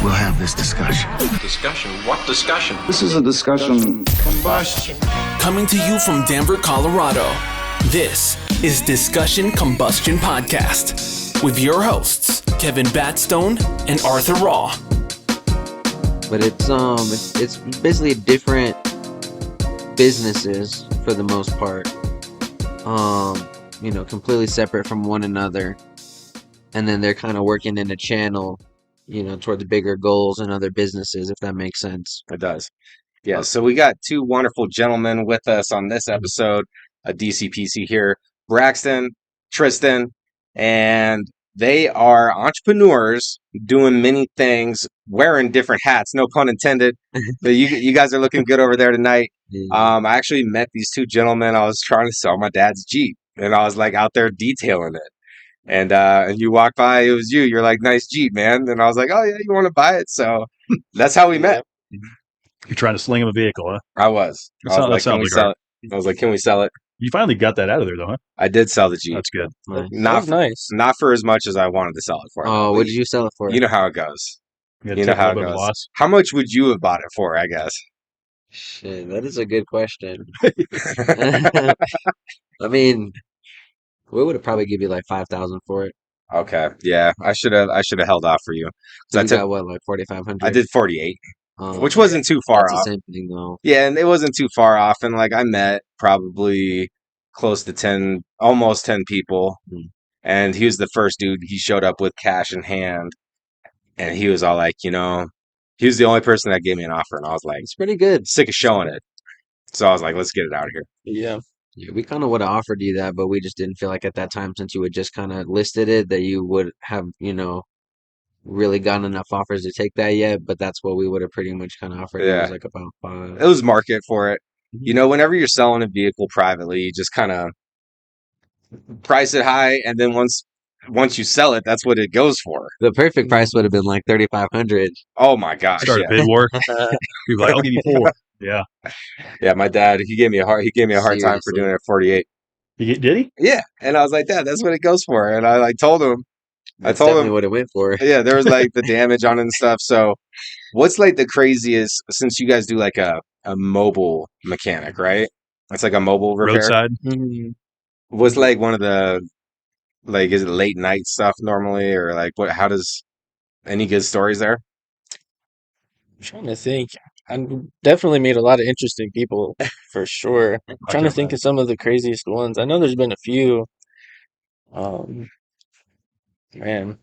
we'll have this discussion. Discussion? What discussion? This is a discussion. Combustion. Coming to you from Denver, Colorado, this is Discussion Combustion Podcast with your hosts, Kevin Batstone and Arthur Raw. But it's basically different businesses for the most part. Completely separate from one another. And then they're kind of working in a channel, towards bigger goals and other businesses, if that makes sense. It does. Yeah, so we got two wonderful gentlemen with us on this episode of DCPC here, Braxton, Tristan, and they are entrepreneurs doing many things, wearing different hats, no pun intended. But you guys are looking good over there tonight. I actually met these two gentlemen. I was trying to sell my dad's Jeep, and I was like out there detailing it. And you walked by, it was you. You're like, nice Jeep, man. And I was like, oh, yeah, you want to buy it? So that's how we met. You're trying to sling him a vehicle, huh? I was. That sounds Can we like sell it? I was like, can we sell it? You finally got that out of there, though, huh? I did sell the Jeep. That's good. Nice. Not for as much as I wanted to sell it for. Oh, what did you sell it for? You know how it goes. You know how it goes. Loss. How much would you have bought it for, I guess? Shit, that is a good question. I mean, we would have probably give you like 5,000 for it. Okay, yeah, I should have held off for you. So you got what, like 4,500? I did 48, which wasn't too far off. That's the same thing, though. Yeah, and it wasn't too far off. And like I met probably close to 10, almost 10 people, and he was the first dude. He showed up with cash in hand, and he was all like, he was the only person that gave me an offer, and I was like, it's pretty good. Sick of showing it. So I was like, let's get it out of here. Yeah, we kind of would have offered you that, but we just didn't feel like at that time, since you had just kind of listed it, that you would have, really gotten enough offers to take that yet. But that's what we would have pretty much kind of offered. Yeah. It was like about 5. It was market for it. Whenever you're selling a vehicle privately, you just kind of price it high, and then once you sell it, that's what it goes for. The perfect price would have been like 3,500. Oh my gosh! Start a bid war. People like, I'll give you 4. Yeah. Yeah, my dad, he gave me a hard time for doing it at 48. Did he? Yeah, and I was like, Dad, that's what it goes for. And I told him. That's definitely what it went for. Yeah, there was like the damage on it and stuff. So, what's like the craziest, since you guys do like a mobile mechanic, right? It's like a mobile repair. Roadside. What's like one of the, like, is it late night stuff normally, or like what? How does any good stories there? I'm trying to think. I definitely met a lot of interesting people, for sure. I'm trying to think of some of the craziest ones. I know there's been a few. Man,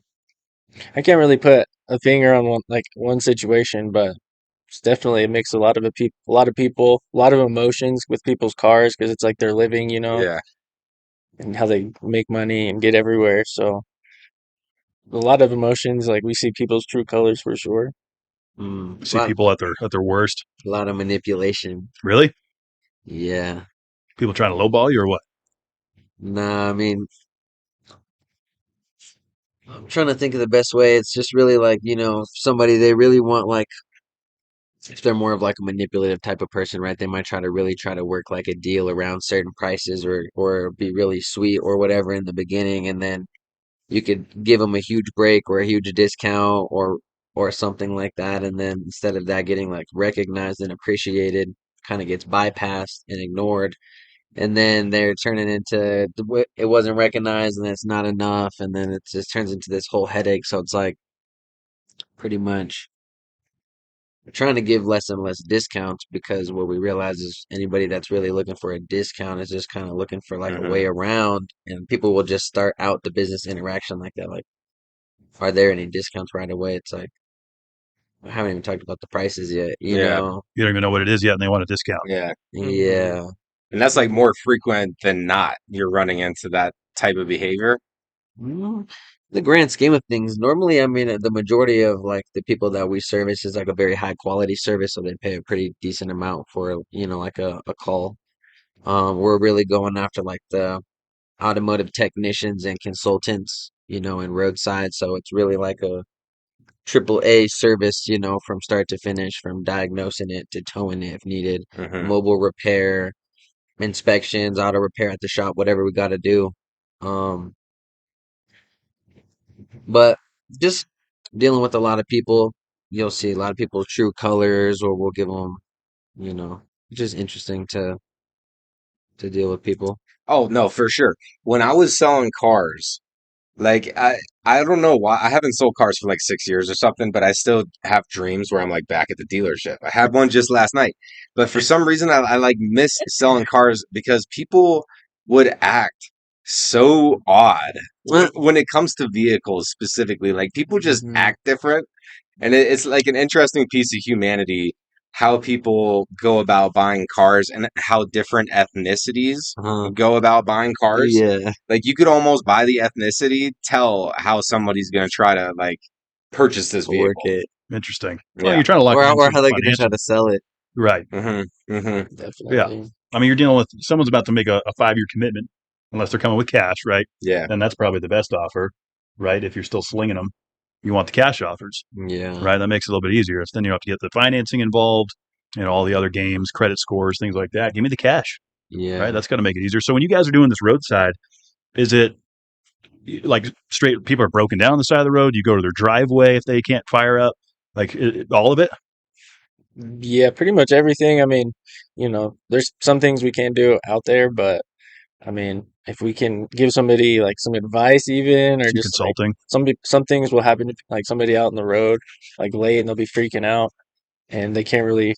I can't really put a finger on one situation, but it's definitely a mix of a lot of people, a lot of emotions with people's cars, because it's like they're living, Yeah. and how they make money and get everywhere. So a lot of emotions. Like we see people's true colors for sure. See people at their worst. A lot of manipulation. Really? Yeah. People trying to lowball you or what? Nah, I mean, I'm trying to think of the best way. It's just really like, somebody they really want, like, if they're more of like a manipulative type of person, right? They might try to work like a deal around certain prices, or be really sweet or whatever in the beginning, and then you could give them a huge break or a huge discount or something like that, and then instead of that getting like recognized and appreciated, kind of gets bypassed and ignored, and then they're turning into it wasn't recognized and it's not enough, and then it just turns into this whole headache. So it's like pretty much we're trying to give less and less discounts, because what we realize is anybody that's really looking for a discount is just kind of looking for like a way around, and people will just start out the business interaction like that. Like, are there any discounts right away? It's like, I haven't even talked about the prices yet, you know? You don't even know what it is yet, and they want a discount. Yeah. Yeah. And that's like more frequent than not. You're running into that type of behavior. The grand scheme of things, normally, I mean, the majority of like the people that we service is like a very high quality service, so they pay a pretty decent amount for, like a call. We're really going after like the automotive technicians and consultants, and roadside. So it's really like a triple A service, from start to finish, from diagnosing it to towing it if needed, mobile repair, inspections, auto repair at the shop, whatever we got to do. But just dealing with a lot of people, you'll see a lot of people true colors, or we'll give them, you know, it's just interesting to deal with people. Oh no, for sure. When I was selling cars, like I don't know why I haven't sold cars for like 6 years or something, but I still have dreams where I'm like back at the dealership. I had one just last night, but for some reason I like miss selling cars because people would act so odd when it comes to vehicles specifically. Like people just Mhm. act different, and it's like an interesting piece of humanity how people go about buying cars and how different ethnicities Uh-huh. go about buying cars. Yeah, Like you could almost by the ethnicity tell how somebody's going to try to like purchase this work vehicle. it, Interesting. Well, Yeah. you're trying to lock them in or some how they're gonna try financial. to sell it. Right. Mm-hmm. Yeah. Definitely. I mean, you're dealing with someone's about to make a 5-year commitment, unless they're coming with cash, right? Yeah. Then that's probably the best offer, right? If you're still slinging them, you want the cash offers, Yeah, right? That makes it a little bit easier. Then you don't have to get the financing involved and all the other games, credit scores, things like that. Give me the cash, right? yeah. That's going to make it easier. So when you guys are doing this roadside, is it like straight people are broken down on the side of the road? You go to their driveway if they can't fire up, like all of it? Yeah, pretty much everything. I mean, there's some things we can't do out there, but I mean, if we can give somebody like some advice even, or Some just like consulting. some things will happen to like somebody out on the road, like late, and they'll be freaking out and they can't really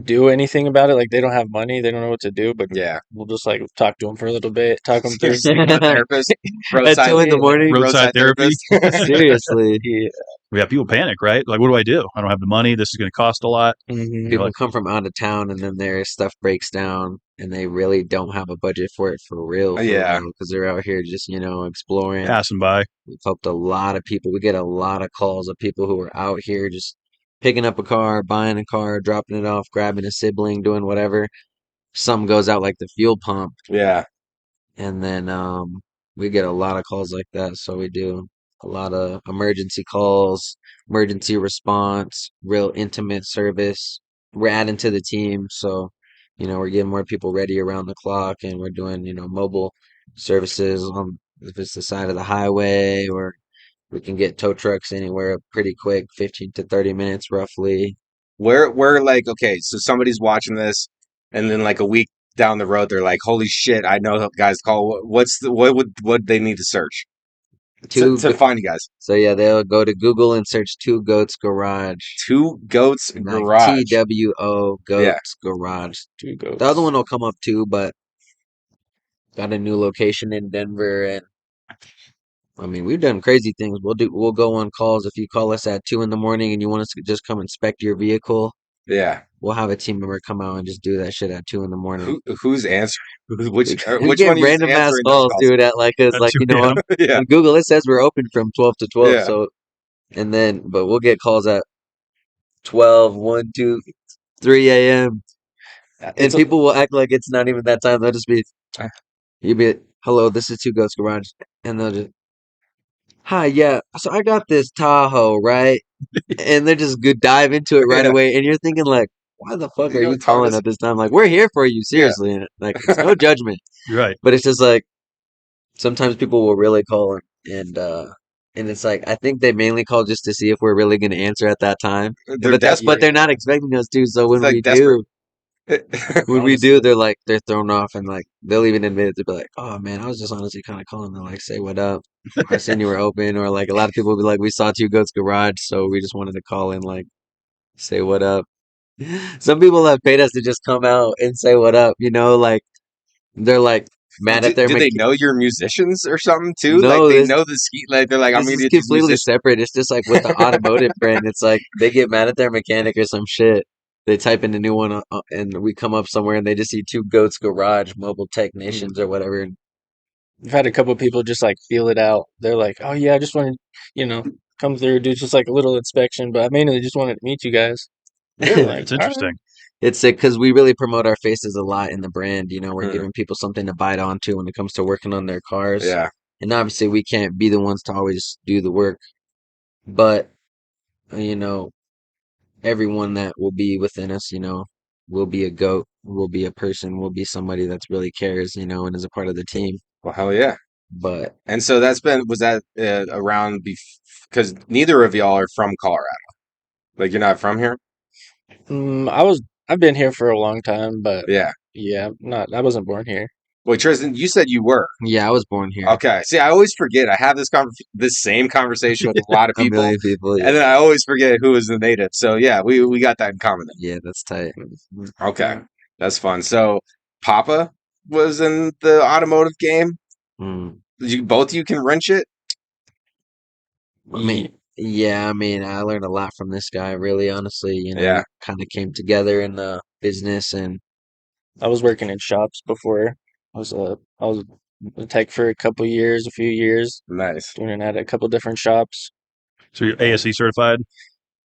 do anything about it. Like they don't have money, they don't know what to do, but Yeah. we'll just like talk to them for a little bit, talk them through. Speak to the therapist. At Roadside 2 in the morning. Roadside therapy. therapist. Seriously, Yeah. We have people panic, right? Like, what do I do? I don't have the money. This is going to cost a lot. Hmm. You're people like, come from out of town and then their stuff breaks down and they really don't have a budget for real, Yeah. because they're out here just, exploring. passing by. We've helped a lot of people. We get a lot of calls of people who are out here just picking up a car, buying a car, dropping it off, grabbing a sibling, doing whatever. Some goes out like the fuel pump, Yeah. and then we get a lot of calls like that. So we do a lot of emergency calls, emergency response, real intimate service. We're adding to the team, so we're getting more people ready around the clock, and we're doing mobile services on if it's the side of the highway, or we can get tow trucks anywhere pretty quick, 15 to 30 minutes roughly. We're like, okay, so somebody's watching this, and then like a week down the road, they're like, "Holy shit! I know that guys call. What they need to search Two, to find you guys? so yeah, they'll go to Google and search Two Goats Garage. Two Goats Like Garage. TWO Yeah, Goats Garage. Two The other goats. one will come up too, but got a new location in Denver, and I mean we've done crazy things. We'll go on calls if you call us at 2 in the morning and you want us to just come inspect your vehicle. yeah. We'll have a team member come out and just do that shit at 2 in the morning. Who's answering? We Which get one is random ass answering those calls, calls? dude, at like At like 2 a.m. Yeah, on Google it says we're open from 12 to 12. yeah. So but we'll get calls at 12, 1, 2, 3 a.m. And It's a people will act like it's not even that time. They'll just be you'll be hello, this is Two Goats Garage, and they'll just hi, yeah. So I got this Tahoe, right? And they just go dive into it right yeah. away, and you're thinking like, why the fuck You are know, you talk calling to at this time? Like, we're here for you, yeah. seriously. And, like, it's no judgment, You're right. but it's just like sometimes people will really call and it's like I think they mainly call just to see if we're really going to answer at that time. They're But desperate. they're not expecting us to. So It's like desperate. when we do, Honestly. they're thrown off, and like they'll even admit it. They'll be like, "Oh man, I was just honestly kind of calling to like say what up. I seen you were open," or like a lot of people will be like, "We saw Two Goats Garage, so we just wanted to call and like say what up." Some people have paid us to just come out and say what up. Like they're like mad at their Do they know you're musicians or something too? Like no, they this know the ski. Like they're like, I'm this gonna is get these completely musicians. separate. It's just like with the automotive brand, it's like they get mad at their mechanic or some shit. They type in a new one, and we come up somewhere and they just see Two Goats Garage Mobile Technicians or whatever. And I've had a couple people just like feel it out. They're like, "Oh yeah, I just wanted, you know, come through, do just like a little inspection, but I mainly just wanted to meet you guys." I'm Really? like, It's "All right." interesting. it's sick because we really promote our faces a lot in the brand. We're Mhm. giving people something to bite onto when it comes to working on their cars. Yeah. And obviously, we can't be the ones to always do the work, but you know, everyone that will be within us, will be a goat, will be a person, will be somebody that's really cares, and is a part of the team. Well, hell yeah. But And so was that around because neither of y'all are from Colorado. Like you're not from here? I've been here for a long time, but Yeah. yeah, I wasn't born here. Wait, Tristan, you said you were. Yeah, I was born here. Okay. See, I always forget. I have this same conversation with a lot of A people, million people. and then I always forget who is the native. So yeah, we got that in common Yeah, that's tight. then. Okay, that's fun. So Papa was in the automotive game. Mm. Both of you can wrench it. I mean, yeah, I mean, I learned a lot from this guy, really, honestly. You know, Yeah. we kind of came together in the business and I was working in shops before. I was a tech for a couple years, a few years, Nice. doing it at a couple different shops. So you're ASE certified?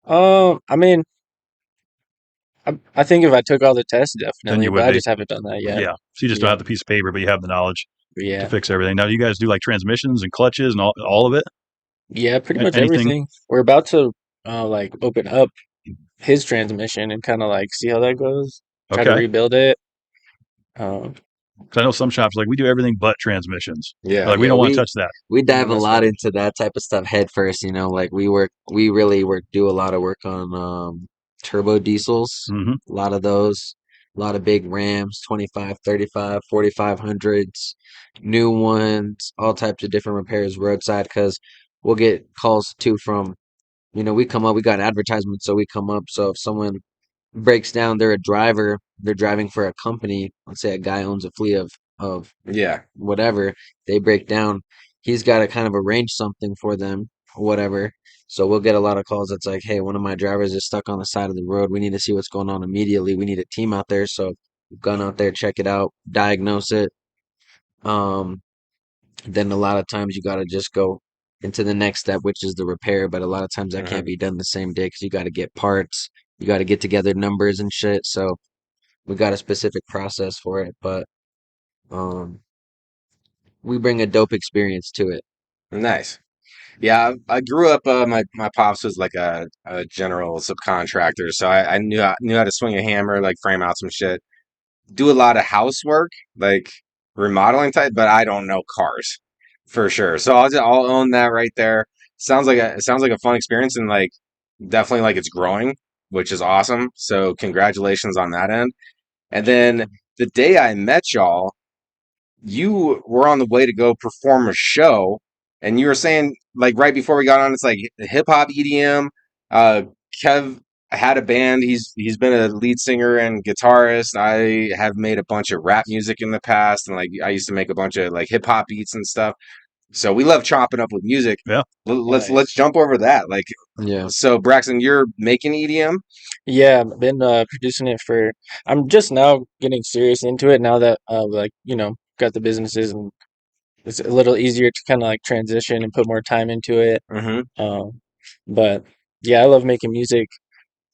I mean, I think if I took all the tests, Then definitely, you but would I be. just haven't done that yet. Yeah. So you just don't Yeah. have the piece of paper, but you have the knowledge to Yeah, fix everything. Now, do you guys do like transmissions and clutches and all of it? yeah, pretty much Anything? everything. We're about to like open up his transmission and kind of like see how that goes. Try to Okay. rebuild it. Um, 'Cause I know some shops like we do everything but transmissions. Yeah. Like we yeah, don't want we to touch that. we Yeah, dive a that's lot fun. into that type of stuff head first, you know, like we really do a lot of work on turbo diesels, Hmm. a lot of those, a lot of big Rams, 25, 35, 4500s, new ones, all types of different repairs roadside because we'll get calls too from, you know, we come up, we got advertisements, so we come up. So if someone breaks down, they're a driver, they're driving for a company, let's say a guy owns a fleet of Yeah. whatever, they break down, he's got to kind of arrange something for them, whatever. So we'll get a lot of calls that's like, hey, one of my drivers is stuck on the side of the road. We need to see what's going on immediately. We need a team out there. So we've gone out there, check it out, diagnose it. Um, then a lot of times you got to just go into the next step, which is the repair. But a lot of times that Hmm. can't be done the same day because you got to get parts, you got to get together numbers and shit. So we got a specific process for it. But um, we bring a dope experience to it. Nice. Yeah, I grew up. My pops was like a general subcontractor, so I knew how to swing a hammer, like frame out some shit. Do a lot of housework, like remodeling type, but I don't know cars for sure. So I'll own that right there. It sounds like a fun experience, and like definitely like it's growing, which is awesome. So congratulations on that end. And then the day I met y'all, you were on the way to go perform a show, and you were saying like right before we got on, it's like hip hop EDM. Uh, Kev had a band. He's been a lead singer and guitarist. I have made a bunch of rap music in the past, and like I used to make a bunch of like hip hop beats and stuff. So we love chopping up with music. Yeah. Let's jump over that. Like, Yeah. so Braxton, you're making EDM. yeah, I've been producing it for. I'm just now getting serious into it now that like got the businesses and it's a little easier to kind of like transition and put more time into it. Mm-hmm. Um, but yeah, I love making music.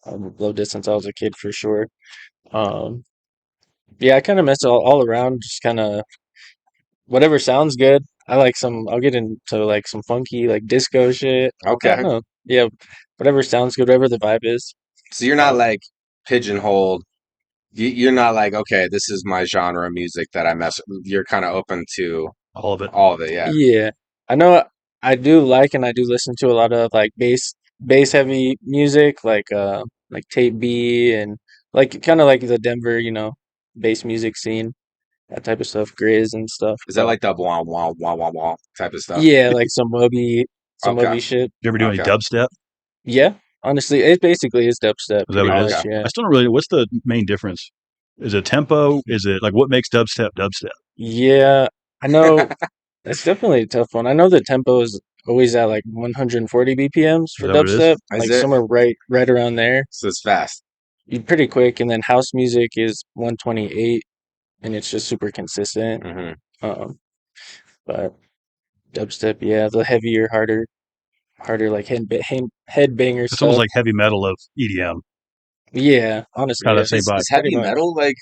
Loved it since I was a kid for sure. Um, yeah, I kind of mess all around, just kind of whatever sounds good. I like some. I'll get into like some funky like disco shit. I don't Okay. know. Yeah, whatever sounds good, whatever the vibe is. So you're not Uh, like pigeonholed. You're not like, okay, this is my genre of music that I mess with. You're kind of open to All of it. all of it, yeah. yeah, I know. I do like and I do listen to a lot of like bass heavy music, like Tape B and like kind of like the Denver, bass music scene, that type of stuff, Grizz and stuff. Is that But like the wah wah wah wah wah type of stuff? yeah, like some Okay, Moby shit. You ever do any okay, dubstep? Yeah, honestly, it basically is dubstep, Is that pretty what it much. is? okay. Yeah, I still don't really. What's the main difference? Is it tempo? Is it like what makes dubstep dubstep? yeah. I know it's definitely a tough one. I know the tempo is always at like 140 BPMs Is for that what it is? dubstep, Is like it? somewhere right around there. So it's fast. Pretty quick, and then house music is 128, and it's just super consistent. Hmm. Um, but dubstep, yeah, the heavier, harder like headbanger It's almost stuff. like heavy metal of EDM. Yeah, honestly, Kind yeah, of that same vibe. Is pretty heavy much. metal like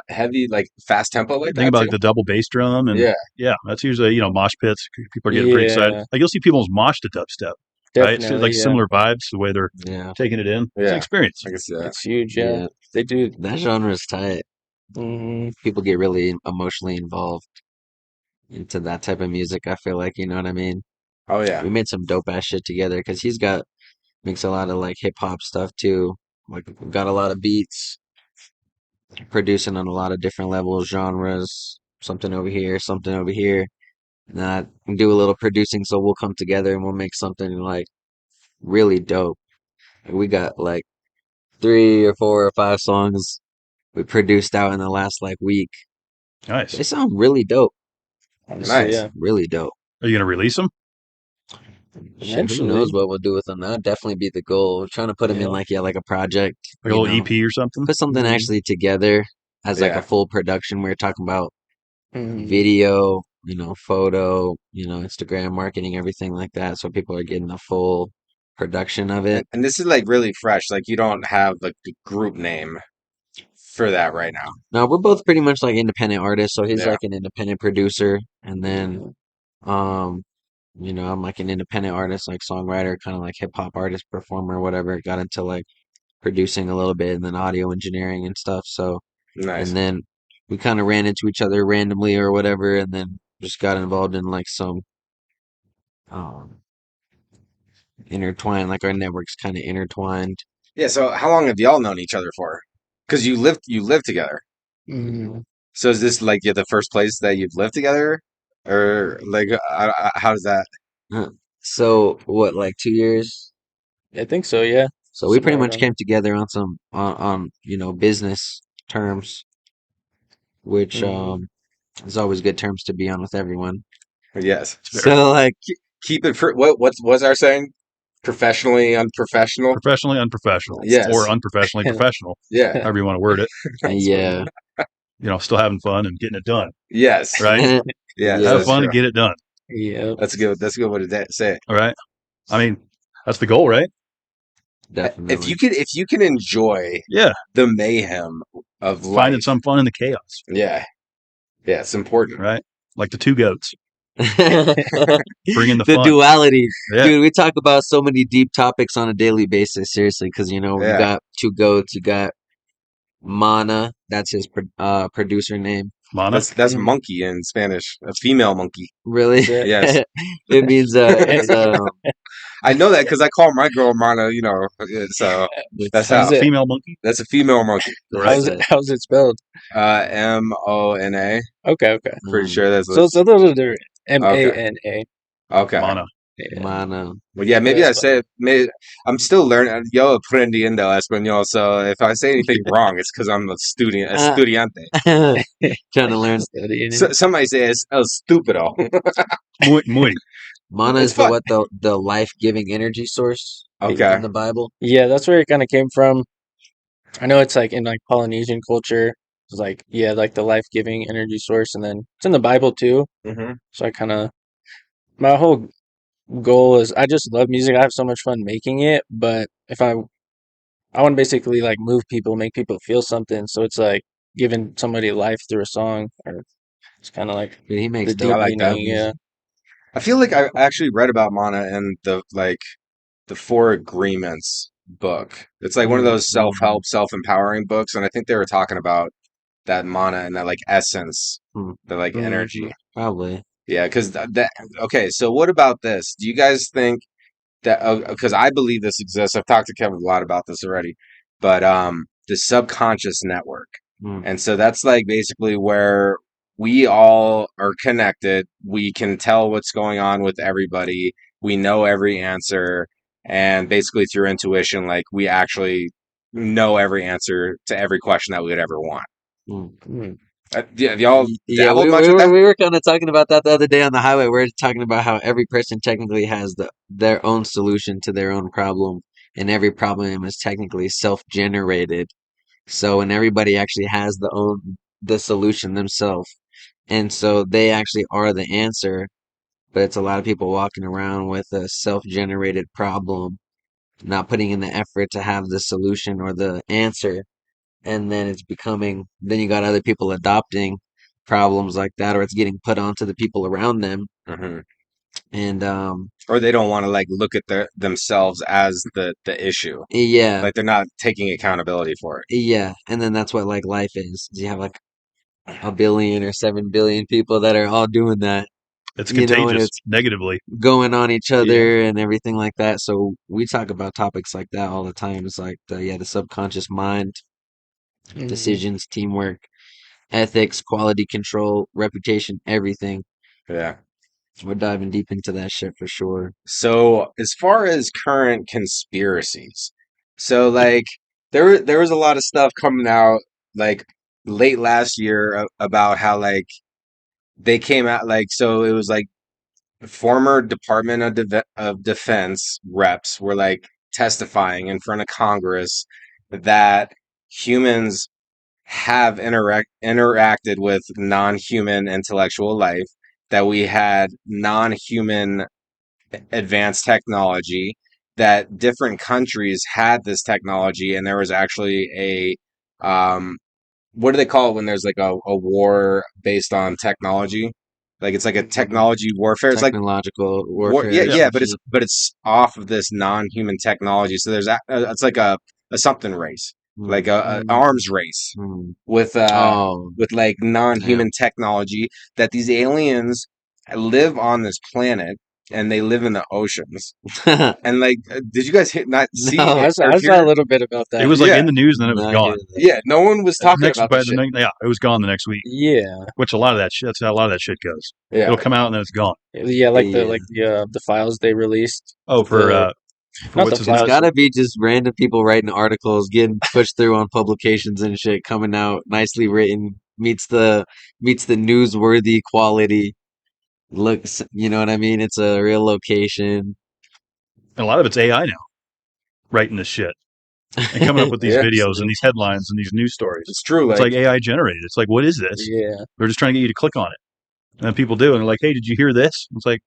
heavy, like fast tempo like Think that about too? like the double bass drum, and Yeah. yeah, that's usually mosh pits. People are getting pretty excited. Yeah, Like you'll see people mosh to dubstep, right? It's definitely, like yeah. similar vibes, the way they're Yeah. taking it in. It's an Yeah. experience. I can see that. It's huge, yeah. Yeah. They do. That genre is tight. People get really emotionally involved into that type of music. I feel like, you know what I mean? Oh yeah. We made some dope ass shit together because he's got Makes a lot of like hip hop stuff too. Like we've got a lot of beats, producing on a lot of different levels, genres, something over here, something over here. And I do a little producing, so we'll come together and we'll make something like really dope. Like, we got like 3 or 4 or 5 songs we produced out in the last like week. Nice. They sound really dope. Honestly, Nice. yeah. Really dope. Are you gonna release them? Shit, who Eventually. knows what we'll do with them? That'd definitely be the goal. We're trying to put them in Yeah. like a project. Like a you little know, EP or something? put something Mhm. actually together as like Yeah. a full production. We are talking about Mhm. video, photo, Instagram marketing, everything like that. So people are getting the full production of it. And this is like really fresh. Like you don't have like the group name for that right now. Now we're both pretty much like independent artists. So he's Yeah. like an independent producer, and then, um, I'm like an independent artist, like songwriter, kind of like hip hop artist, performer, whatever. Got into like producing a little bit and then audio engineering and stuff. So, Nice. and then we kind of ran into each other randomly or whatever, and then just got involved in like some um intertwined, like our networks kind of intertwined. Yeah. So how long have y'all known each other for? Because you live together. Mhm. So is this like the first place that you've lived together, or like how does that? Huh. So what, like 2 years? I think so, yeah. So we pretty Somewhere much around there. came together on some on business terms, which Mhm. is always good terms to be on with everyone. Yes. So like Keep it for what's our saying? Professionally unprofessional. Professionally unprofessional. Yes. Or unprofessionally professional, Yeah. however you want to word it. That's yeah. Still having fun and getting it done, Yes. right? Yes. Yeah, Have That's fun true. and get it done, Yep. That's good. That's a good way to say it. all right? I mean, that's the goal, right? definitely. If you can enjoy Yeah, the mayhem of finding life, some fun in the chaos, yeah, it's important. right? Like the two goats, bring in the The fun. duality. Yeah, Dude, we talk about so many deep topics on a daily basis, seriously, because you Yeah. got two goats, you got Mana, that's his producer name. Mana. That's Mhm. monkey in Spanish, a female monkey. Really? That's it. Yes. It means it's I know that because I call my girl Mana. So that's How's how. it? Female monkey. That's a female monkey. How's it? How's it spelled? Mona. Okay, okay. Pretty sure that's So what's a little different. okay. MANA. Okay. Mana. Yeah. Mana. Well, yeah, maybe Yeah, I say maybe I'm still learning. Yo aprendiendo español. So if I say anything wrong, it's because I'm a student, estudiante. Trying to learn. Studying So, it. somebody say it's el stupido. Muy. Mana It's is fun. the life-giving energy source Okay. in the Bible. Yeah, that's where it kind of came from. I know it's like in like Polynesian culture. It's like, yeah, like the life-giving energy source, and then it's in the Bible too. Mm-hmm. So I kind of my whole goal is I just love music. I have so much fun making it, but if I want to basically like move people, make people feel something. So it's like giving somebody life through a song, or it's kind of like Dude, he makes the dope, deep like that. meaning. Yeah. I feel like I actually read about Mana in the Four Agreements book. It's like one of those self-help, self-empowering books, and I think they were talking about that mana and that like essence, Hmm. the like Mhm. energy. Probably. Yeah, because that. Okay, so what about this? Do you guys think that? Because I believe this exists. I've talked to Kevin a lot about this already, but the subconscious network, Hmm. and so that's like basically where we all are connected. We can tell what's going on with everybody. We know every answer, and basically through intuition, like we actually know every answer to every question that we would ever want. Hmm. Mhm. Yeah, have y'all Yeah, dabbled much with that? we were kind of talking about that the other day on the highway. We're talking about how every person technically has their own solution to their own problem, and every problem is technically self-generated. So, and everybody actually has the solution themselves, and so they actually are the answer. But it's a lot of people walking around with a self-generated problem, not putting in the effort to have the solution or the answer, and then then you got other people adopting problems like that, or it's getting put onto the people around them. Hmm. And Or they don't want to like look at themselves as the issue. yeah, Like they're not taking accountability for it. yeah, and then that's what like life is. You have like a billion or 7 billion people that are all doing that. It's you know, and contagious it's negatively. going on each Yeah. other and everything like that. So we talk about topics like that all the time. It's like the subconscious mind, Mhm. decisions, teamwork, ethics, quality control, reputation, everything. Yeah. We're diving deep into that shit for sure. So as far as current conspiracies, so like there was a lot of stuff coming out like late last year about how like they came out like so it was like former Department of Defense reps were like testifying in front of Congress that humans have interacted with non-human intellectual life, that we had non-human advanced technology, that different countries had this technology, and there was actually what do they call it when there's like a war based on technology? Like it's like a technology warfare. It's like Technological war, warfare. yeah, or yeah, some shit. but it's off of this non-human technology. So there's it's like a something race, like a arms race Mm. with Oh, like damn. non-human technology, that these aliens live on this planet and they live in the oceans. And like, did you guys not see No. it or I saw hear a it? little bit about It that. was like Yeah, in the news and then it was Not gone. hear that. yeah. No one was talking Next, about by this the shit. next, yeah, it was gone the next week. Yeah, Which a lot of that shit. That's how a lot of that shit goes. Yeah, It'll come out and then it's gone. yeah, Yeah. the files they released. Oh, The for not what's the his It's name? files. gotta be just random people writing articles, getting pushed through on publications and shit, coming out nicely written, meets the newsworthy quality. Looks, you know what I mean? It's a real location. And a lot of it's AI now writing this shit and coming up with these yeah. videos and these headlines and these news stories. It's true. It's Like, like AI generated. It's like, what is this? Yeah, They're just trying to get you to click on it. And then people do, and they're like, hey, did you hear this? It's like,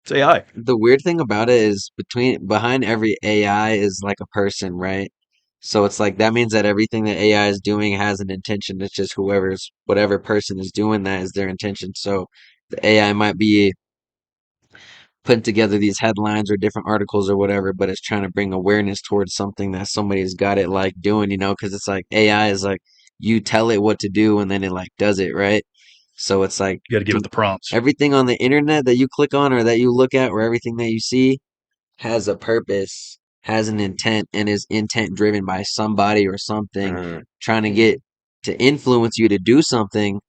it's AI. The weird thing about it is behind every AI is like a person, right? So it's like that means that everything that AI is doing has an intention. It's just whatever person is doing that is their intention. So the AI might be putting together these headlines or different articles or whatever, but it's trying to bring awareness towards something that somebody's got it like doing, because it's like AI is like you tell it what to do and then it like does it, right? So it's like You got to give it the prompts. everything on the internet that you click on or that you look at or everything that you see has a purpose, has an intent, and is intent driven by somebody or something trying to get to influence you to do something.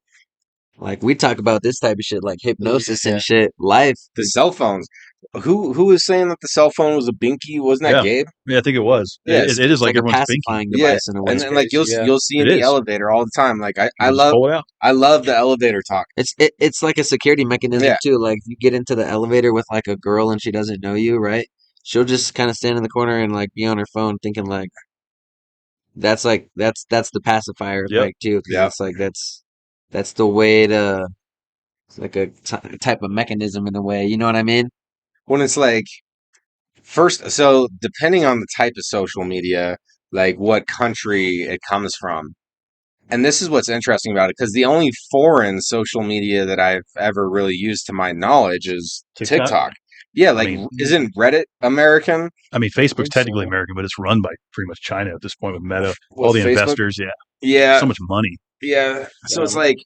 Like we talk about this type of shit, like hypnosis yeah. and shit. Life, the cell phones. Who was saying that the cell phone was a binky? Wasn't that Yeah. Gabe? Yeah, I think it was. Yes. It is it's like like a everyone's binky. pacifying Yeah, device in a way. and then like crazy, yeah. you'll see in It the is. elevator all the time. Like You can just pull it out. I love the elevator talk. It's like a security mechanism Yeah. too. Like you get into the elevator with like a girl and she doesn't know you, right? She'll just kind of stand in the corner and like be on her phone thinking like that's the pacifier Yep. effect too, because Yep. it's like that's the way to it's like a type of mechanism in a way. You know what I mean? When it's like first, so depending on the type of social media, like what country it comes from. And this is what's interesting about it, because the only foreign social media that I've ever really used to my knowledge is TikTok. Yeah, like isn't Reddit American? I mean, Facebook's think so. technically American, but it's run by pretty much China at this point with Meta. With All the Facebook? investors, yeah. Yeah, So much money. yeah. So it's like,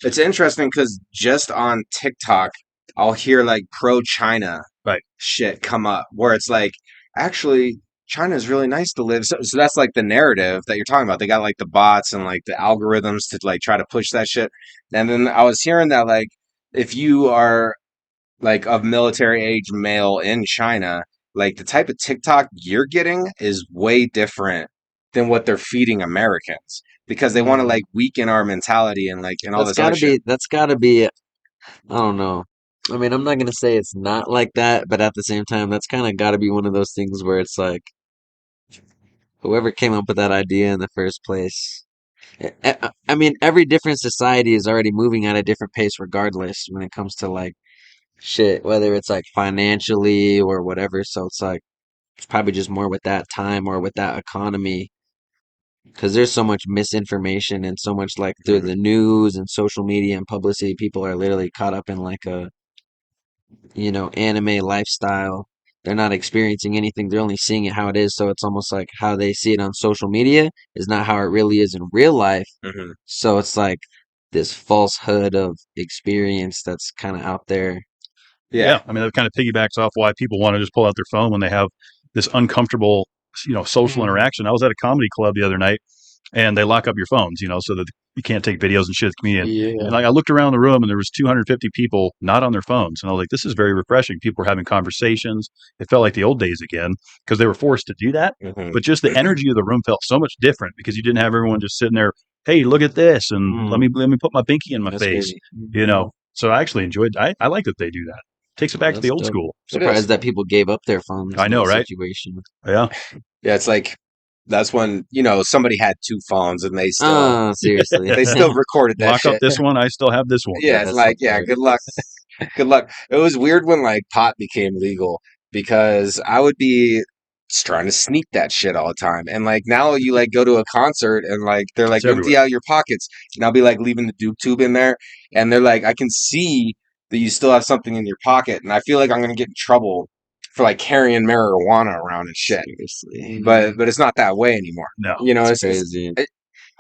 it's interesting because just on TikTok, I'll hear like pro China Right. shit come up where it's like, actually, China is really nice to live. So that's like the narrative that you're talking about. They got like the bots and like the algorithms to like try to push that shit. And then I was hearing that like if you are like of military age male in China, like the type of TikTok you're getting is way different than what they're feeding Americans, because they want to like weaken our mentality and like and all this other shit. That's gotta be. I don't know. I mean, I'm not gonna say it's not like that, but at the same time, that's kind of gotta be one of those things where it's like whoever came up with that idea in the first place. I mean, every different society is already moving at a different pace, regardless when it comes to like shit, whether it's like financially or whatever. So it's like it's probably just more with that time or with that economy, because there's so much misinformation and so much like through the news and social media and publicity. People are literally caught up in like a anime lifestyle. They're not experiencing anything. They're only seeing it how it is. So it's almost like how they see it on social media is not how it really is in real life. Mhm. So it's like this falsehood of experience that's kind of out there. Yeah. I mean, that kind of piggybacks off why people want to just pull out their phone when they have this uncomfortable, social interaction. I was at a comedy club the other night, and they lock up your phones, so that you can't take videos and shit with the comedian. Yeah. And like I looked around the room, and there was 250 people not on their phones, and I was like, this is very refreshing. People were having conversations. It felt like the old days again because they were forced to do that. Mhm. But just the energy of the room felt so much different because you didn't have everyone just sitting there. Hey, look at this, and let me put my pinky in my That's face. crazy. So I actually enjoyed. I like that they do that. Takes it back to the That's old dope. school. Surprised that people gave up their phones. I know, in that right? Situation. Yeah. Yeah, it's like that's when somebody had two phones and they still Oh, seriously. they still recorded that Lock shit. up this one. I still have this one. Yeah, it's that's like, hilarious. good luck. Good luck. It was weird when like pot became legal because I would be just trying to sneak that shit all the time. And like now you like go to a concert and like they're like It's empty everywhere. out your pockets. And I'll be like leaving the Duke tube in there and they're like I can see that you still have something in your pocket and I feel like I'm gonna get in trouble for like carrying marijuana around and shit. Seriously. But it's not that way anymore. No. It's Crazy.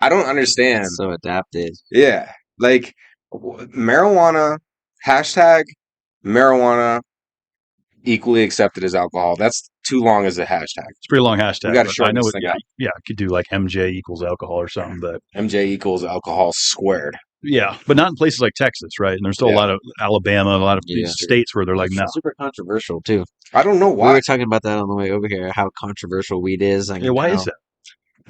I don't understand. It's so adapted. Yeah, like marijuana, hashtag marijuana equally accepted as alcohol. That's too long as a hashtag. It's a pretty long hashtag. We gotta but shorten I know this it. thing up. Yeah, I could do like MJ equals alcohol or something, but MJ equals alcohol squared. yeah, but not in places like Texas, right? And there's still a Yeah. lot of Alabama, a lot of Yeah. these states where they're like, no. Super controversial too. I don't know We why. were talking about that on the way over here. How controversial weed is. Yeah, why is that?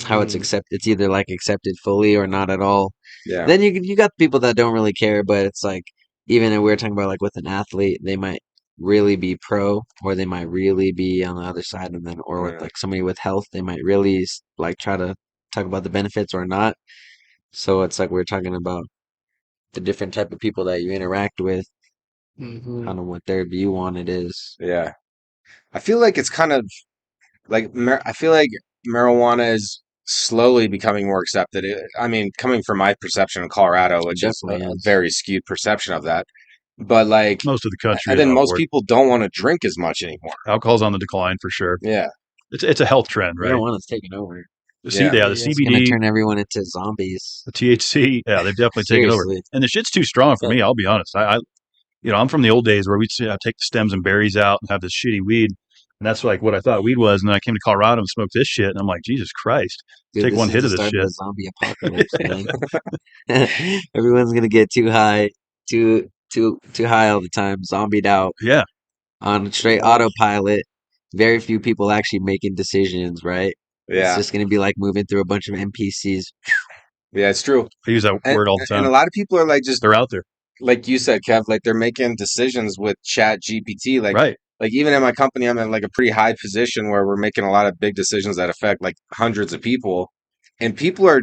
How it's accepted? It's either like accepted fully or not at all. Yeah. Then you got people that don't really care, but it's like even if we're talking about like with an athlete, they might really be pro, or they might really be on the other side of them, or with Yeah. like somebody with health, they might really like try to talk about the benefits or not. So it's like we're talking about the different type of people that you interact with, kind of what their view on it is. Yeah. I feel like it's kind of like I feel like marijuana is slowly becoming more accepted. I mean, coming from my perception in Colorado, which is Definitely a is. very skewed perception of that. But like, Most of the country and is then on most board. people don't want to drink as much anymore. Alcohol's on the decline for sure. Yeah. It's a health trend, right? Marijuana's taking over. The Yeah. the It's gonna CBD, turn everyone into zombies. the THC, yeah, they've definitely taken over. Seriously. And the shit's too strong for me. I'll be honest. I'm from the old days where we'd take the stems and berries out and have this shitty weed. And that's like what I thought weed was. And then I came to Colorado and smoked this shit. And I'm like, Jesus Christ. Dude, Take this one is hit the of this start shit. the zombie apocalypse, man. Everyone's gonna get too high, too high all the time, zombied out Yeah. on straight autopilot. Very few people actually making decisions, right? It's Yeah. just gonna be like moving through a bunch of NPCs. Yeah, it's true. I use that word all the And time. a lot of people are like just They're out there. like you said, Kev, like they're making decisions with Chat GPT. Right. Like even in my company, I'm in like a pretty high position where we're making a lot of big decisions that affect like hundreds of people. And people are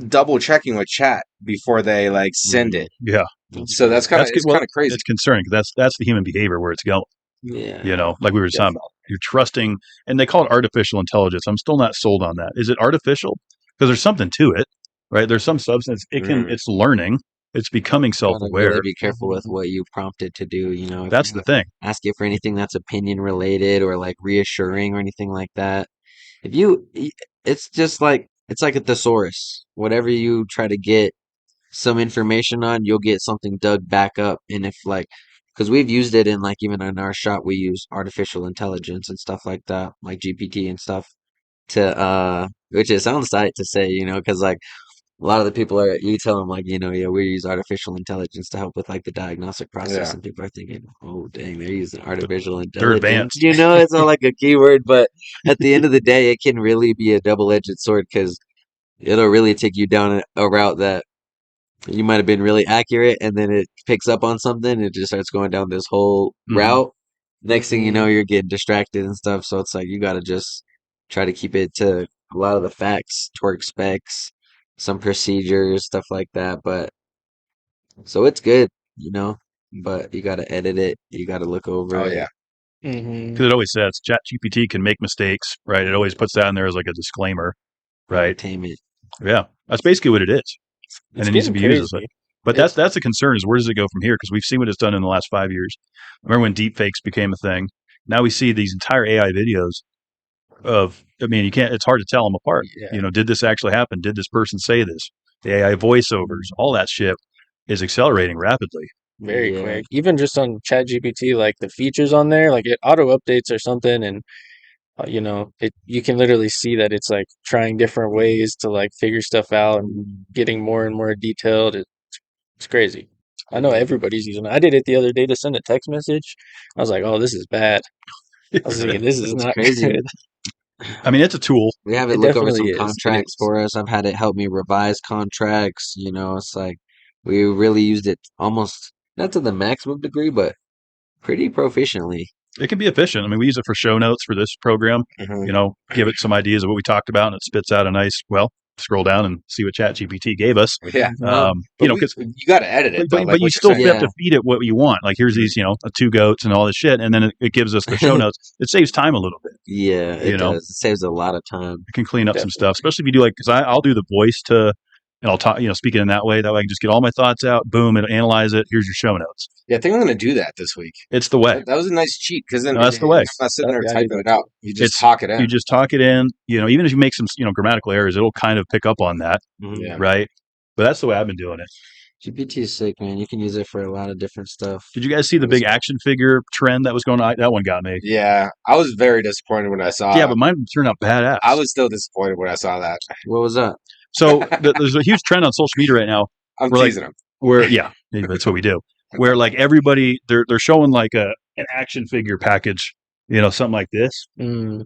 double checking with chat before they like send it. Yeah. So that's kind of crazy. It's concerning because that's the human behavior where it's going. Yeah. Like we were just talking about. You're trusting, and they call it artificial intelligence. I'm still not sold on that. Is it artificial? Because there's something to it, right? There's some substance. It's learning. It's becoming Gotta self-aware. really be careful with what you prompt it to do. If That's you the thing. ask it for anything that's opinion related or like reassuring or anything like that. It's just like it's like a thesaurus. Whatever you try to get some information on, you'll get something dug back up. And if like, because we've used it in like even in our shop, we use artificial intelligence and stuff like that, like GPT and stuff to which it sounds tight to say, because like a lot of the people you tell them like, yeah, we use artificial intelligence to help with like the diagnostic process, Yeah. and people are thinking, oh dang, they're using artificial They're intelligence. advanced. It's not like a keyword, but at the end of the day, it can really be a double-edged sword because it'll really take you down a route that you might have been really accurate, and then it picks up on something, and it just starts going down this whole route. Next thing you know, you're getting distracted and stuff. So it's like you got to just try to keep it to a lot of the facts, torque specs, some procedures, stuff like that. But so it's good, but you got to edit it. You got to look over Oh it. yeah. Because it always says ChatGPT can make mistakes, right? It always puts that in there as like a disclaimer, right? Entertainment. Yeah, that's basically what it is, and it needs to be used as such. But that's the concern is where does it go from here? Because we've seen what it's done in the last 5 years. Remember when deepfakes became a thing? Now we see these entire AI videos of. I mean, you can't. It's hard to tell them apart. Yeah. Did this actually happen? Did this person say this? the AI voiceovers, all that shit is accelerating rapidly. Very Yeah. quick. Even just on ChatGPT, like the features on there, like it auto updates or something, and you can literally see that it's like trying different ways to like figure stuff out and getting more and more detailed. It's crazy. I know everybody's using it. I did it the other day to send a text message. I was like, "Oh, this is bad." I was thinking, "This is It's not crazy. good." I mean, it's a tool. We have it It look over some definitely is. It contracts is. for us. I've had it help me revise contracts. It's like we really used it almost not to the maximum degree, but pretty proficiently. It can be efficient. I mean, we use it for show notes for this program. Mhm. Give it some ideas of what we talked about, and it spits out a nice. Well, scroll down and see what ChatGPT gave us. Yeah. You know, because you got to edit it, though, but like you what still you're saying. have to feed it what you want. Like here's these, 2 goats and all this shit, and then it gives us the show notes. It saves time a little bit. Yeah, it You know. does. It saves a lot of time. It can clean up some Definitely. stuff, especially if you do because I'll do the voice to, and I'll talk, speak it in that way. That way I can just get all my thoughts out. Boom, it'll analyze it. Here's your show notes. Yeah, I think I'm going to do that this week. It's the way. That was a nice cheat because then No, that's the way. I'm not sitting there Yeah, I typing do it that out. You just talk it in. You just talk it in. Even if you make some, grammatical errors, it'll kind of pick up on that, Yeah. right? But that's the way I've been doing it. GPT is sick, man. You can use it for a lot of different stuff. Did you guys see the big action figure trend that was going on? That one got me. Yeah, I was very disappointed when I saw it. Yeah, but mine turned out badass. I was still disappointed when I saw that. What was that? So there's a huge trend on social media right now. I'm We're teasing him. Where that's what we do. Where like everybody they're showing like an action figure package, something like this, Mm.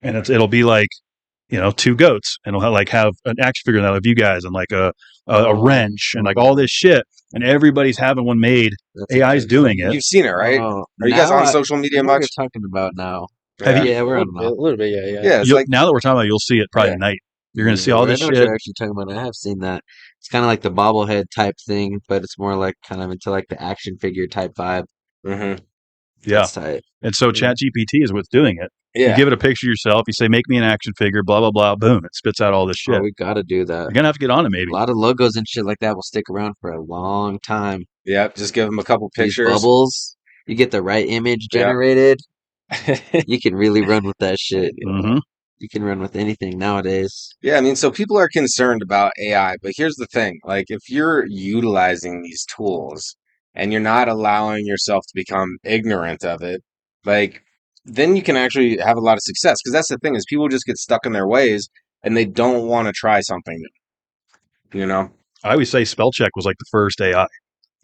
and it'll be like 2 goats, and it'll have an action figure that'll have you guys and like a wrench and like all this shit, and everybody's having one made. That's AI's interesting. doing it. You've seen it, right? Oh, Are you guys now on I- social media I know what much? you're talking about now. Have you- Yeah, we're A on little bit, a little bit, yeah. Yeah, it's like Now that we're talking about it, you'll see it probably Yeah. tonight. You're going to see all this I know what shit. you're actually talking about. I have seen that. It's kind of like the bobblehead type thing, but it's more like kind of into like the action figure type vibe. mhm. Yeah. That's tight. And so ChatGPT is what's doing it. You Yeah. give it a picture of yourself. You say, make me an action figure, blah, blah, blah. Boom. It spits out all this shit. Oh, we gotta do that. You're going to have to get on it maybe. A lot of logos and shit like that will stick around for a long time. Yep, just give them a couple These pictures. bubbles, you get the right image Yeah. generated. You can really run with that shit. Mm-hmm. You can run with anything nowadays. Yeah, I mean, so people are concerned about AI, but here's the thing. Like, if you're utilizing these tools and you're not allowing yourself to become ignorant of it, like, then you can actually have a lot of success. Because that's the thing is people just get stuck in their ways and they don't want to try something new. I always say spell check was like the first AI.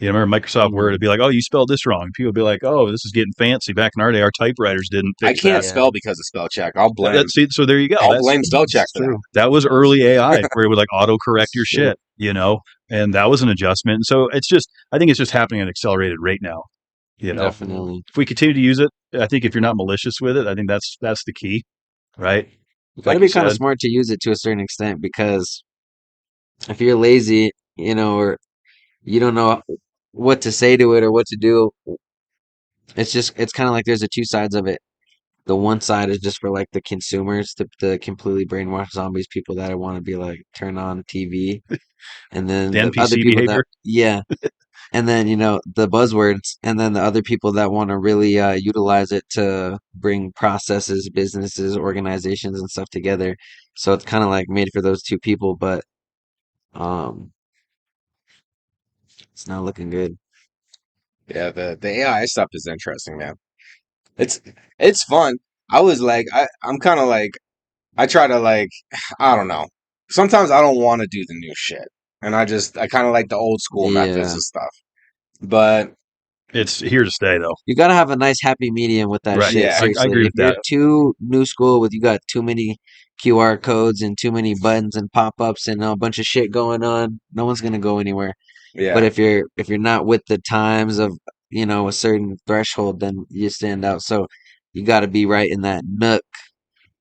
Remember Microsoft Word would be like, oh, you spelled this wrong. People would be like, oh, this is getting fancy. Back in our day, our typewriters didn't I fix can't that. spell because of spell check. I'll blame. So there you go. I'll blame spell check for that. That was early AI where it would like autocorrect your shit, and that was an adjustment. And so I think it's just happening at an accelerated rate now. Definitely. If we continue to use it, I think if you're not malicious with it, I think that's the key, right? You gotta Like be you kind of said. smart to use it to a certain extent because if you're lazy, or you don't know what to say to it or what to do, it's kind of like there's 2 sides of it. The one side is just for like the consumers, the completely brainwashed zombies, people that want to be like turn on TV, and then The the other NPC people behavior. and then the buzzwords, and then the other people that want to really utilize it to bring processes, businesses, organizations, and stuff together. So it's kind of like made for those 2 people, but um, it's not looking good. Yeah, the AI stuff is interesting, man. It's fun. I was like, I'm kind of like, I try to like, I don't know. Sometimes I don't want to do the new shit, and I kind of like the old school methods Yeah. and stuff. But It's here to stay, though. You gotta have a nice happy medium with that Right. shit. Yeah, I Seriously. agree If with you're that. too new school with you got too many QR codes and too many buttons and pop-ups and a bunch of shit going on, no one's gonna go anywhere. yeah, But if you're not with the times of a certain threshold, then you stand out. So you got to be right in that nook,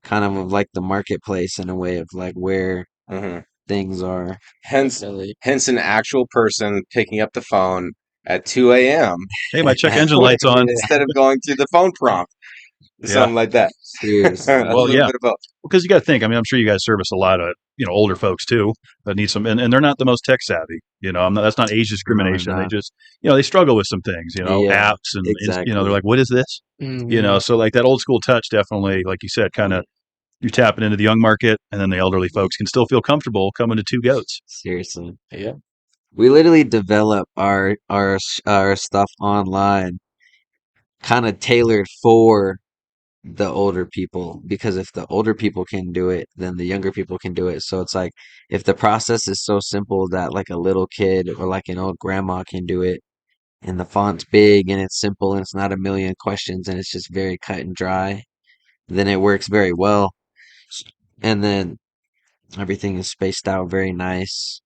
kind of like the marketplace in a way of like where hmm things are. hence Definitely. an actual person picking up the phone at 2 a.m. Hey, my check engine light's on. instead of going through the phone prompt, something like that. Seriously. A Well, little yeah. bit of both. Because you got to think. I mean, I'm sure you guys service a lot of older folks too that need some, and they're not the most tech savvy. That's not age discrimination. They not. just they struggle with some things. Yeah, apps and exactly. they're like, what is this? Mhm. So like that old school touch definitely, like you said, kind of You're tapping into the young market, and then the elderly folks can still feel comfortable coming to Two Goats. Seriously. Yeah. We literally develop our stuff online, kind of tailored for the older people, because if the older people can do it, then the younger people can do it. So it's like if the process is so simple that like a little kid or like an old grandma can do it, and the font's big and it's simple and it's not a million questions and it's just very cut and dry, then it works very well. And then everything is spaced out very nice.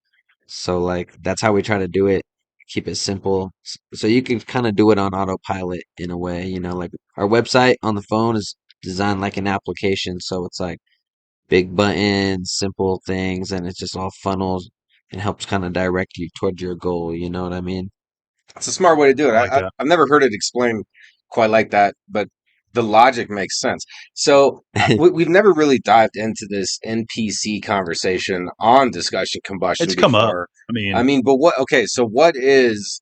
So like that's how we try to do it. Keep it simple. So you can kind of do it on autopilot in a way, like our website on the phone is designed like an application, so it's like big buttons, simple things, and it's just all funnels and helps kind of direct you towards your goal, you know what I mean? It's a smart way to do it. I like that. I've never heard it explained quite like that, but the logic makes sense. So we've never really dived into this NPC conversation on discussion combustion It's come up. before. I mean, But what? Okay, so what is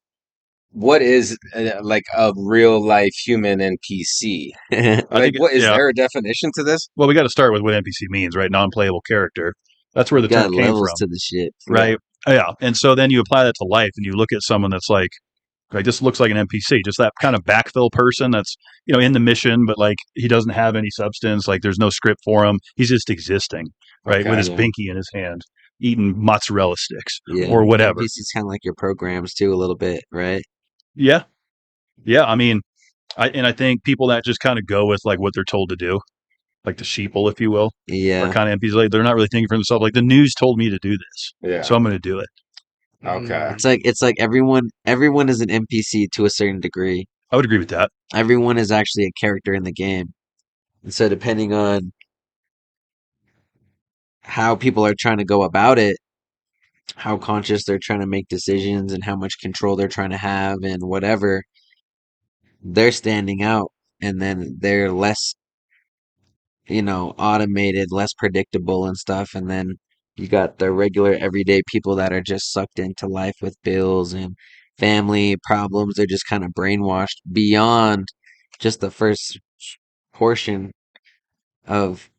like a real life human NPC? I Like, think, what is yeah. there a definition to this? Well, we got to start with what NPC means, right? Non-playable character. That's where the Got term came levels from, to the shit. right? Yeah. And so then you apply that to life, and you look at someone that's like, this looks like an NPC, just that kind of backfill person that's, in the mission, but like he doesn't have any substance. Like there's no script for him. He's just existing, right? Okay. With his Yeah. binky in his hand, eating mozzarella sticks Yeah. or whatever. NPC's kind of like your programs too, a little bit, right? Yeah. Yeah. I mean, I think people that just kind of go with like what they're told to do, like the sheeple, if you will, are Yeah. kind of NPCs. Like they're not really thinking for themselves. Like the news told me to do this, Yeah. so I'm going to do it. Okay. It's like everyone is an NPC to a certain degree. I would agree with that. Everyone is actually a character in the game. And so depending on how people are trying to go about it, how conscious they're trying to make decisions and how much control they're trying to have and whatever, they're standing out, and then they're less, automated, less predictable and stuff. And then you got the regular everyday people that are just sucked into life with bills and family problems. They're just kind of brainwashed beyond just the first portion of,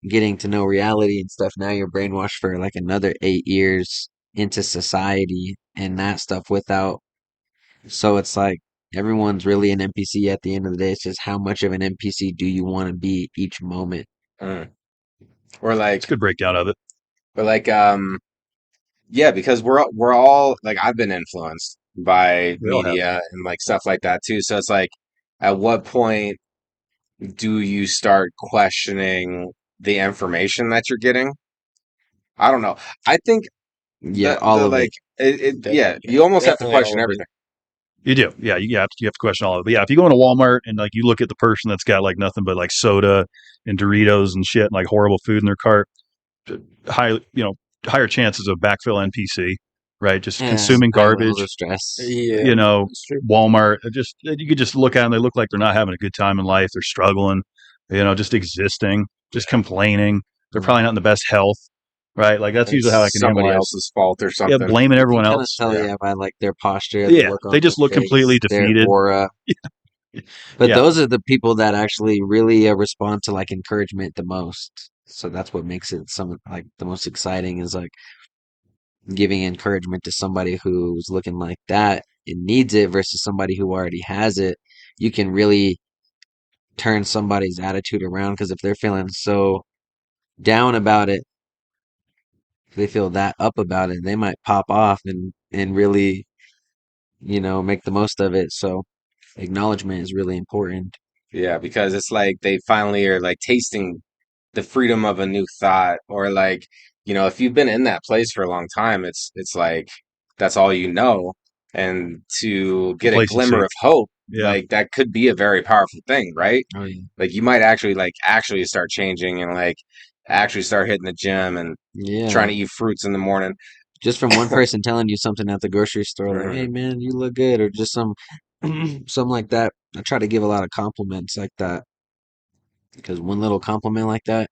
getting to know reality and stuff. Now you're brainwashed for like another 8 years into society and that stuff without. So it's like everyone's really an NPC at the end of the day. It's just how much of an NPC do you want to be each moment? Mm. Or It's a good breakdown of it. like, yeah, because we're all like I've been influenced by We all have. media and like stuff like that too. So it's like, at what point do you start questioning the information that you're getting? I don't know. I think Yeah, the all the of it. like yeah, Definitely, you almost have to definitely question all of it. everything. You do. Yeah, you have to question all of it. But yeah, if you go into Walmart and like you look at the person that's got like nothing but like soda and Doritos and shit and like horrible food in their cart, high, higher chances of backfill NPC, right? Just Yeah, consuming high levels garbage. of stress. Yeah, that's true. Walmart, just you could just look at them. They look like they're not having a good time in life. They're struggling, just existing, just complaining. They're probably not in the best health, right? Like that's usually how I It's can somebody analyze. else's fault or Yeah, something. blaming You everyone can kind of else. tell, Yeah. yeah, by like their posture, the Yeah, look they on their just look completely face, their defeated. aura. But Yeah, those are the people that actually really respond to like encouragement the most. So that's what makes it some like the most exciting is like giving encouragement to somebody who's looking like that and needs it versus somebody who already has it. You can really turn somebody's attitude around because if they're feeling so down about it, if they feel that up about it, they might pop off and really, make the most of it. So acknowledgement is really important. Yeah, because it's like they finally are like tasting the freedom of a new thought, or like, if you've been in that place for a long time, it's like that's all you know. And to get a complacency. glimmer of hope, Yeah, like that could be a very powerful thing, right? Oh yeah. Like you might actually start changing and like actually start hitting the gym and trying Yeah. to eat fruits in the morning. Just from one person telling you something at the grocery store, like, "Hey Mhm. man, you look good," or just something like that. I try to give a lot of compliments like that because one little compliment like that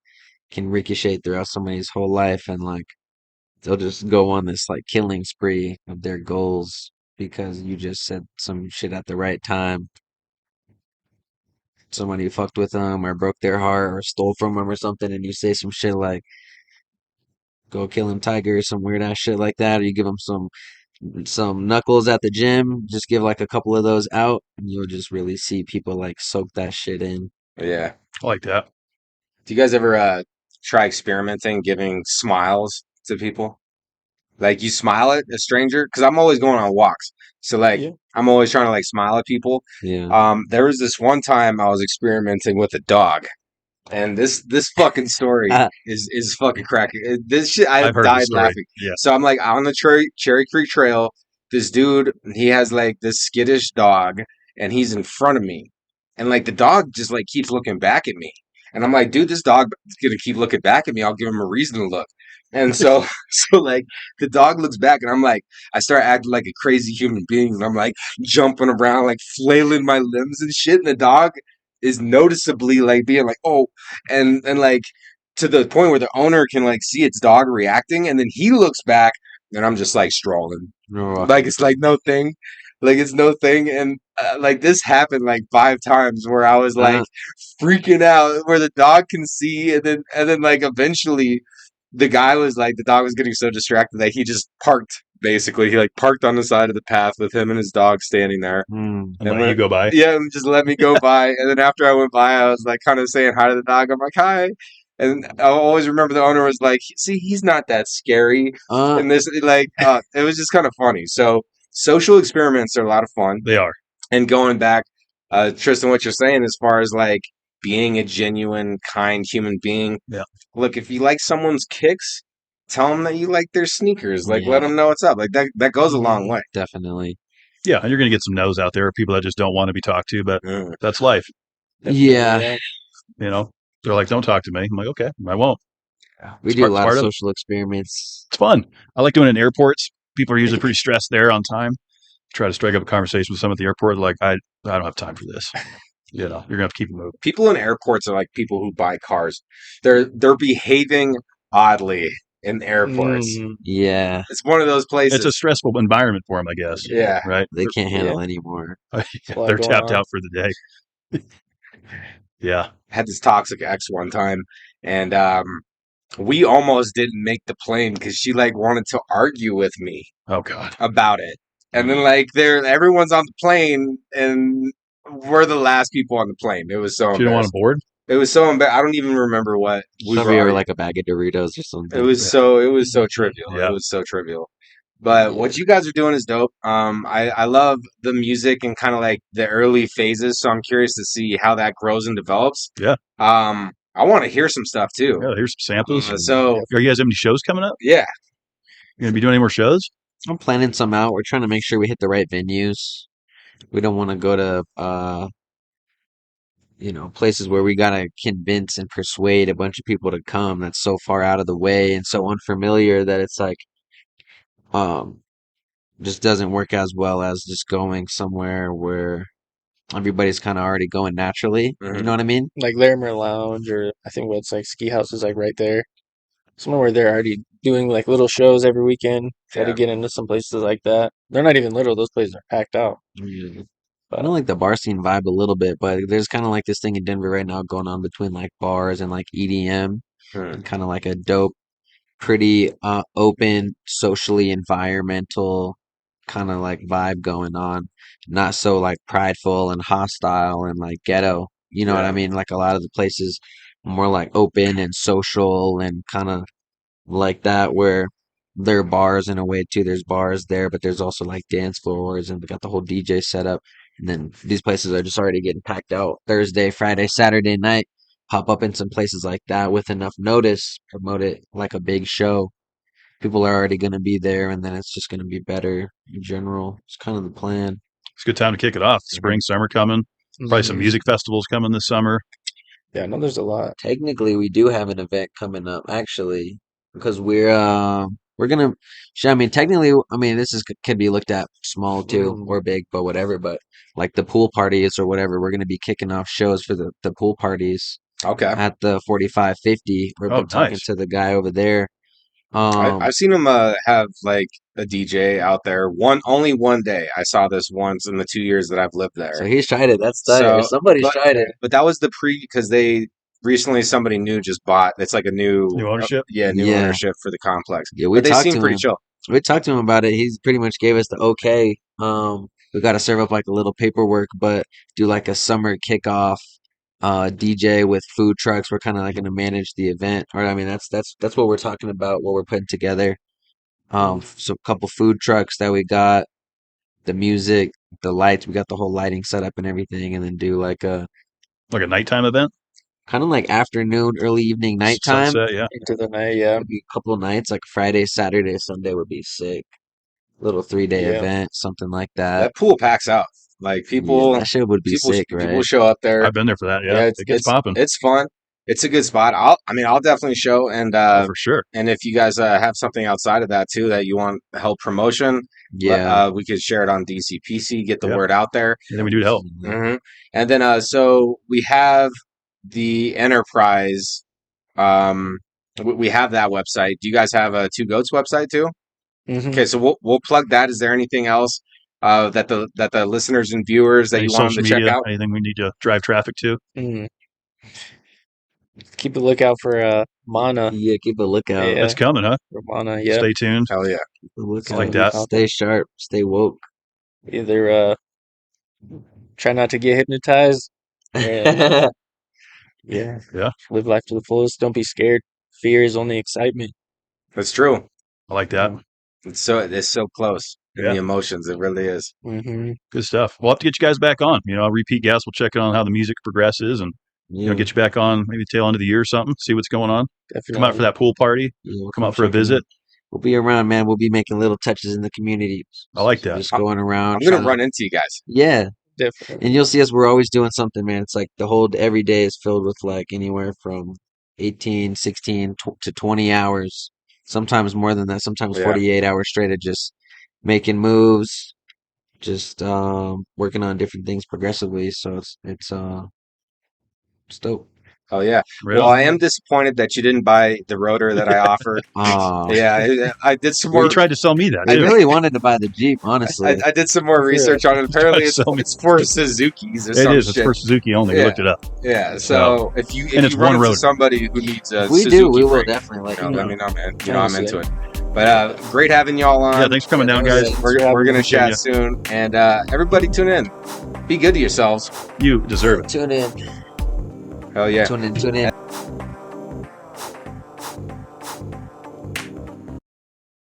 can ricochet throughout somebody's whole life, and like they'll just go on this like killing spree of their goals because you just said some shit at the right time. somebody fucked with them or broke their heart or stole from them or something, and you say some shit like "Go kill him, tiger" or some weird ass shit like that, or you give them some knuckles at the gym, just give like a couple of those out, and you'll just really see people like soak that shit in. Yeah. I like that. Do you guys ever try experimenting, giving smiles to people? Like you smile at a stranger, because I'm always going on walks, so like Yeah. I'm always trying to like smile at people. Yeah. There was this one time I was experimenting with a dog, and this fucking story is fucking cracking. This shit, I I've heard died this story. laughing. Yeah. So I'm like on the Cherry Creek Trail. This dude, he has like this skittish dog, and he's in front of me, and like the dog just like keeps looking back at me, and I'm like, dude, this dog is gonna keep looking back at me. I'll give him a reason to look. And so, so like the dog looks back, and I'm like, I start acting like a crazy human being, and I'm like jumping around, like flailing my limbs and shit, and the dog is noticeably like being like, oh, and like to the point where the owner can like see its dog reacting, and then he looks back, and I'm just like strolling, Oh, like it's like no thing, like it's no thing, and like this happened like 5 times where I was like freaking out, where the dog can see, and then like eventually the guy was like, the dog was getting so distracted that he just parked. Basically, he like parked on the side of the path with him and his dog standing there. And And let you go by. Yeah, and just let me go by. And then after I went by, I was like kind of saying hi to the dog. I'm like, hi. And I always remember the owner was like, see, he's not that scary. And this, like, it was just kind of funny. So social experiments are a lot of fun. They are. And going back, Tristan, what you're saying as far as like being a genuine, kind human being. Yeah. Look, if you like someone's kicks, tell them that you like their sneakers. Like, let Yeah. them know what's up. Like that goes a long way. Definitely. Yeah, and you're going to get some no's out there, people that just don't want to be talked to, but Mm. that's life. Yeah. You know, they're like, don't talk to me. I'm like, okay, I won't. We It's do a part- lot of part of it. social experiments. It's fun. I like doing it in airports. People are usually pretty stressed there on time. Try to strike up a conversation with someone at the airport. Like, I don't have time for this. You know, you're going to have to keep it moving. People in airports are like people who buy cars. They're behaving oddly in airports. Yeah. It's one of those places. It's a stressful environment for them, I guess. Yeah. Right? They can't handle anymore. lot They're going tapped on. out for the day. Yeah. Had this toxic ex one time, and we almost didn't make the plane because she like wanted to argue with me Oh, God. about it. And then like everyone's on the plane, and we're the last people on the plane. It was so She didn't want embarrassing. to board? It was so embarrassing. I don't even remember what we Some of you were. are like a bag of Doritos or something. It was so trivial. Yeah. It was so trivial. But what you guys are doing is dope. I love the music and kind of like the early phases. So I'm curious to see how that grows and develops. Yeah. I want to hear some stuff too. Yeah, here's some samples. So Are you guys have any shows coming up? yeah, You going to be doing any more shows? I'm planning some out. We're trying to make sure we hit the right venues. We don't want to go to places where we gotta convince and persuade a bunch of people to come. That's so far out of the way and so unfamiliar that it's like um just doesn't work as well as just going somewhere where everybody's kind of already going naturally. You know what I mean? Like Larimer Lounge, or I think what's like Ski House is like right there. Somewhere where they're already doing like little shows every weekend. Try to Yeah. get into some places like that. They're not even little; those places are packed out. I don't like the bar scene vibe a little bit, but there's kind of like this thing in Denver right now going on between like bars and like EDM, and kind of like a dope, pretty open, socially environmental kind of like vibe going on. Not so like prideful and hostile and like ghetto. You know what I Yeah. mean? Like a lot of the places more like open and social and kind of like that, where there are bars in a way too. There's bars there, but there's also like dance floors, and we got the whole DJ setup. And then these places are just already getting packed out Thursday, Friday, Saturday night. Pop up in some places like that with enough notice, promote it like a big show. People are already going to be there, and then it's just going to be better in general. It's kind of the plan. It's a good time to kick it off. Spring, summer coming. Probably some music festivals coming this summer. Yeah, no, there's a lot. Technically, we do have an event coming up, actually, because we're gonna. I mean, technically, I mean, this is could be looked at small too or big, but whatever. But like the pool parties or whatever, we're gonna be kicking off shows for the pool parties Okay. at the 4550. We've Oh, been talking nice. to the guy over there. I've seen him have like a DJ out there. Only one day. I saw this once in the 2 years that I've lived there. So he's tried it. That's tight. Or somebody's tried it. But that was the because they recently somebody new just bought. It's like a new ownership. New ownership for the complex. Yeah, but they seem pretty chill. We talked to him about it. He's pretty much gave us the okay. We got to serve up like a little paperwork, but do like a summer kickoff DJ with food trucks. We're kind of like going to manage the event, or I mean, that's what we're talking about. What we're putting together. So a couple food trucks that we got, the music, the lights. We got the whole lighting set up and everything, and then do like a nighttime event, kind of like afternoon, early evening, nighttime. Sunset, yeah. Into the night, yeah. Maybe a couple of nights, like Friday, Saturday, Sunday would be sick. Little 3-day event, something like that. That pool packs out. Like people, that shit would be sick, right? People show up there. I've been there for that. Yeah, it gets popping. It's fun. It's a good spot. I'll definitely show and for sure. And if you guys have something outside of that too that you want help promotion, we could share it on DCPC. Get the word out there. And then we do it help. Mm-hmm. And then so we have the Enterprise. We have that website. Do you guys have a Two Goats website too? Mm-hmm. Okay, so we'll plug that. Is there anything else that the listeners and viewers that you want them to check out? Anything we need to drive traffic to? Mm-hmm. Keep a lookout for Mana. Yeah, keep a lookout. Yeah. That's coming, huh? For Mana, yeah. Stay tuned. Hell yeah. Keep a lookout. Like that. Stay sharp. Stay woke. Either try not to get hypnotized. And, Yeah. Live life to the fullest. Don't be scared. Fear is only excitement. That's true. I like that. It's so close. Yeah. The emotions, it really is. Mm-hmm. Good stuff. We'll have to get you guys back on. Repeat gas. We'll check in on how the music progresses and get you back on maybe tail end of the year or something. See what's going on. Definitely. Come out for that pool party. We'll come out for a visit. We'll be around, man. We'll be making little touches in the community. I like that. Just going around. I'm gonna run into you guys. Yeah. Definitely. And you'll see us. We're always doing something, man. It's like every day is filled with like anywhere from 18, 16 to 20 hours. Sometimes more than that. Sometimes 48 hours straight of just making moves, just working on different things progressively. So it's dope. Oh yeah. Really? Well, I am disappointed that you didn't buy the rotor that I offered. Yeah, I did some more. You tried to sell me that. I too. really wanted to buy the Jeep, honestly. I did some more research on it. Apparently, it's for Suzuki's or something. It is. It's for Suzuki only. We looked it up. Yeah. So if you it's run one into rotor. somebody who needs a we Suzuki do. We will brake, definitely let you let know. me know, man. I'm into it. But great having y'all on. Yeah, thanks for coming down, guys. We're gonna chat soon, and everybody tune in. Be good to yourselves. You deserve it. Tune in. Hell yeah. Tune in.